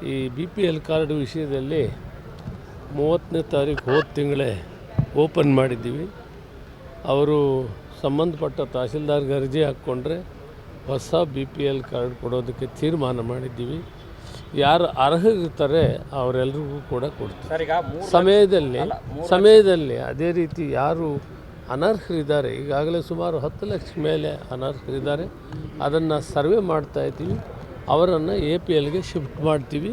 ಈ BPL card ವಿಷಯದಲ್ಲಿ 30ನೇ ತಾರೀಕು ಹೋದ ತಿಂಗಳೇ ಓಪನ್ ಮಾಡಿದ್ದೀವಿ. ಅವರು ಸಂಬಂಧಪಟ್ಟ ತಹಸೀಲ್ದಾರ್ಗೆ ಅರ್ಜಿ ಹಾಕ್ಕೊಂಡ್ರೆ ಹೊಸ BPL ಕಾರ್ಡ್ ಕೊಡೋದಕ್ಕೆ ತೀರ್ಮಾನ ಮಾಡಿದ್ದೀವಿ. ಯಾರು ಅರ್ಹರಿರ್ತಾರೆ ಅವರೆಲ್ಲರಿಗೂ ಕೂಡ ಕೊಡ್ತೀವಿ. ಸಮಯದಲ್ಲಿ ಅದೇ ರೀತಿ ಯಾರು ಅನರ್ಹರಿದ್ದಾರೆ, ಈಗಾಗಲೇ ಸುಮಾರು 10 ಲಕ್ಷ ಮೇಲೆ ಅನರ್ಹರಿದ್ದಾರೆ, ಅದನ್ನು ಸರ್ವೆ ಮಾಡ್ತಾ ಇದ್ದೀವಿ. ಅವರನ್ನು APLಗೆ ಶಿಫ್ಟ್ ಮಾಡ್ತೀವಿ.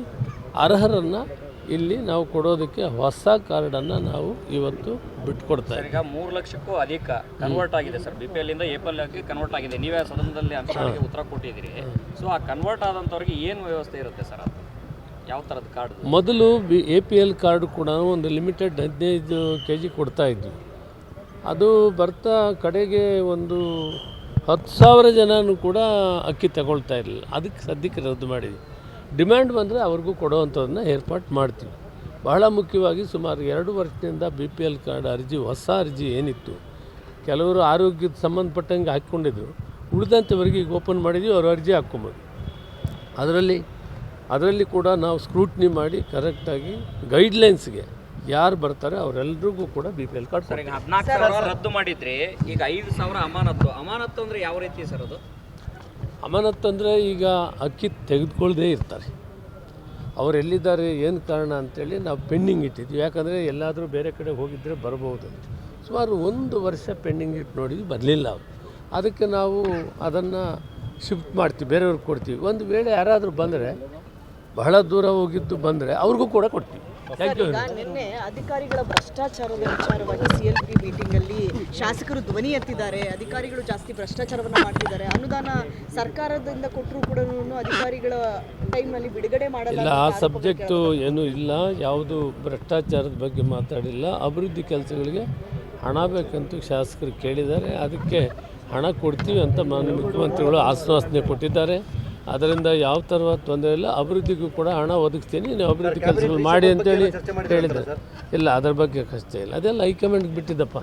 ಅರ್ಹರನ್ನು ಇಲ್ಲಿ ನಾವು ಕೊಡೋದಕ್ಕೆ ಹೊಸ ಕಾರ್ಡನ್ನು ನಾವು ಇವತ್ತು ಬಿಟ್ಕೊಡ್ತಾ ಇದ್ದೀವಿ. ಈಗ 3 ಲಕ್ಷಕ್ಕೂ ಅಧಿಕ ಕನ್ವರ್ಟ್ ಆಗಿದೆ ಸರ್, BPLಯಿಂದ APLಗೆ ಕನ್ವರ್ಟ್ ಆಗಿದೆ. ನೀವೇ ಸದನದಲ್ಲಿ ಅಂಶಗಳಿಗೆ ಉತ್ತರ ಕೊಟ್ಟಿದ್ದೀರಿ. ಸೊ ಆ ಕನ್ವರ್ಟ್ ಆದಂಥವ್ರಿಗೆ ಏನು ವ್ಯವಸ್ಥೆ ಇರುತ್ತೆ ಸರ್? ಅದು ಯಾವ ಥರದ ಕಾರ್ಡ್? ಮೊದಲು APL ಕಾರ್ಡ್ ಕೂಡ ಒಂದು ಲಿಮಿಟೆಡ್ 15 kg ಕೊಡ್ತಾಯಿದ್ವಿ. ಅದು ಬರ್ತಾ ಕಡೆಗೆ ಒಂದು 10,000 ಜನನೂ ಕೂಡ ಅಕ್ಕಿ ತಗೊಳ್ತಾ ಇರಲಿಲ್ಲ. ಅದಕ್ಕೆ ಸದ್ಯಕ್ಕೆ ರದ್ದು ಮಾಡಿದ್ವಿ. ಡಿಮ್ಯಾಂಡ್ ಬಂದರೆ ಅವ್ರಿಗೂ ಕೊಡೋವಂಥದ್ದನ್ನ ಏರ್ಪಾಟ್ ಮಾಡ್ತೀವಿ. ಬಹಳ ಮುಖ್ಯವಾಗಿ ಸುಮಾರು 2 ವರ್ಷದಿಂದ BPL ಕಾರ್ಡ್ ಅರ್ಜಿ, ಹೊಸ ಅರ್ಜಿ ಏನಿತ್ತು, ಕೆಲವರು ಆರೋಗ್ಯದ ಸಂಬಂಧಪಟ್ಟಂಗೆ ಹಾಕ್ಕೊಂಡಿದ್ರು. ಉಳಿದಂಥವರಿಗೆ ಈಗ ಓಪನ್ ಮಾಡಿದ್ವಿ, ಅವ್ರು ಅರ್ಜಿ ಹಾಕ್ಕೊಬೋದು. ಅದರಲ್ಲಿ ಕೂಡ ನಾವು ಸ್ಕ್ರೂಟ್ನಿ ಮಾಡಿ ಕರೆಕ್ಟಾಗಿ ಗೈಡ್ಲೈನ್ಸ್ಗೆ ಯಾರು ಬರ್ತಾರೆ ಅವರೆಲ್ಲರಿಗೂ ಕೂಡ BPL ಕಾರ್ಡ್. ಸರ್, ಈಗ 14,000 ರದ್ದು ಮಾಡಿದ್ರಿ, ಈಗ 5,000 ಅಮಾನತ್ತು ಅಂದರೆ ಯಾವ ರೀತಿ ಸರ್ ಅದು? ಅಮಾನತ್ತು ಅಂದರೆ ಈಗ ಅಕ್ಕಿ ತೆಗೆದುಕೊಳ್ಳದೇ ಇರ್ತಾರೆ, ಅವ್ರು ಎಲ್ಲಿದ್ದಾರೆ, ಏನು ಕಾರಣ ಅಂತೇಳಿ ನಾವು ಪೆಂಡಿಂಗ್ ಇಟ್ಟಿದ್ವಿ. ಯಾಕಂದರೆ ಎಲ್ಲಾದರೂ ಬೇರೆ ಕಡೆ ಹೋಗಿದ್ದರೆ ಬರ್ಬೋದು. ಸುಮಾರು 1 ವರ್ಷ ಪೆಂಡಿಂಗ್ ಇಟ್ಟು ನೋಡಿದ್ವಿ, ಬರಲಿಲ್ಲ ಅವರು. ಅದಕ್ಕೆ ನಾವು ಅದನ್ನು ಶಿಫ್ಟ್ ಮಾಡ್ತೀವಿ, ಬೇರೆಯವ್ರಿಗೆ ಕೊಡ್ತೀವಿ. ಒಂದು ವೇಳೆ ಯಾರಾದರೂ ಬಂದರೆ, ಬಹಳ ದೂರ ಹೋಗಿದ್ದು ಬಂದರೆ ಅವ್ರಿಗೂ ಕೂಡ ಕೊಡ್ತೀವಿ. ನಿನ್ನೆ ಅಧಿಕಾರಿಗಳ ಭ್ರಷ್ಟಾಚಾರದ ವಿಚಾರವಾಗಿ CLP ಮೀಟಿಂಗಲ್ಲಿ ಶಾಸಕರು ಧ್ವನಿ ಎತ್ತಿದ್ದಾರೆ. ಅಧಿಕಾರಿಗಳು ಜಾಸ್ತಿ ಭ್ರಷ್ಟಾಚಾರವನ್ನು ಮಾಡ್ತಿದ್ದಾರೆ, ಅನುದಾನ ಸರ್ಕಾರದಿಂದ ಕೊಟ್ಟರೂ ಕೂಡ ಅಧಿಕಾರಿಗಳ ಟೈಮ್ನಲ್ಲಿ ಬಿಡುಗಡೆ ಮಾಡಲ್ಲ. ಇಲ್ಲ, ಆ ಸಬ್ಜೆಕ್ಟು ಏನೂ ಇಲ್ಲ, ಯಾವುದು ಭ್ರಷ್ಟಾಚಾರದ ಬಗ್ಗೆ ಮಾತಾಡಿಲ್ಲ. ಅಭಿವೃದ್ಧಿ ಕೆಲಸಗಳಿಗೆ ಹಣ ಬೇಕಂತೂ ಶಾಸಕರು ಕೇಳಿದ್ದಾರೆ, ಅದಕ್ಕೆ ಹಣ ಕೊಡ್ತೀವಿ ಅಂತ ಮಾನ್ಯ ಮುಖ್ಯಮಂತ್ರಿಗಳು ಆಶ್ವಾಸನೆ ಕೊಟ್ಟಿದ್ದಾರೆ. ಅದರಿಂದ ಯಾವ ಥರ ತೊಂದರೆ ಇಲ್ಲ, ಅಭಿವೃದ್ಧಿಗೂ ಕೂಡ ಹಣ ಒದಗಿಸ್ತೀನಿ, ನೀವು ಅಭಿವೃದ್ಧಿ ಕೆಲಸಗಳು ಮಾಡಿ ಅಂತೇಳಿ ಹೇಳಿದ್ದಾರೆ. ಇಲ್ಲ, ಅದರ ಬಗ್ಗೆ ಕಷ್ಟ ಇಲ್ಲ, ಅದೆಲ್ಲ ಹೈಕಮಾಂಡ್ಗೆ ಬಿಟ್ಟಿದ್ದಪ್ಪ.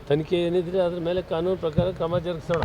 ತನಿಖೆ ಏನಿದ್ರೆ ಅದ್ರ ಮೇಲೆ ಕಾನೂನು ಪ್ರಕಾರ ಕ್ರಮ ಜರುಗಿಸೋಣ.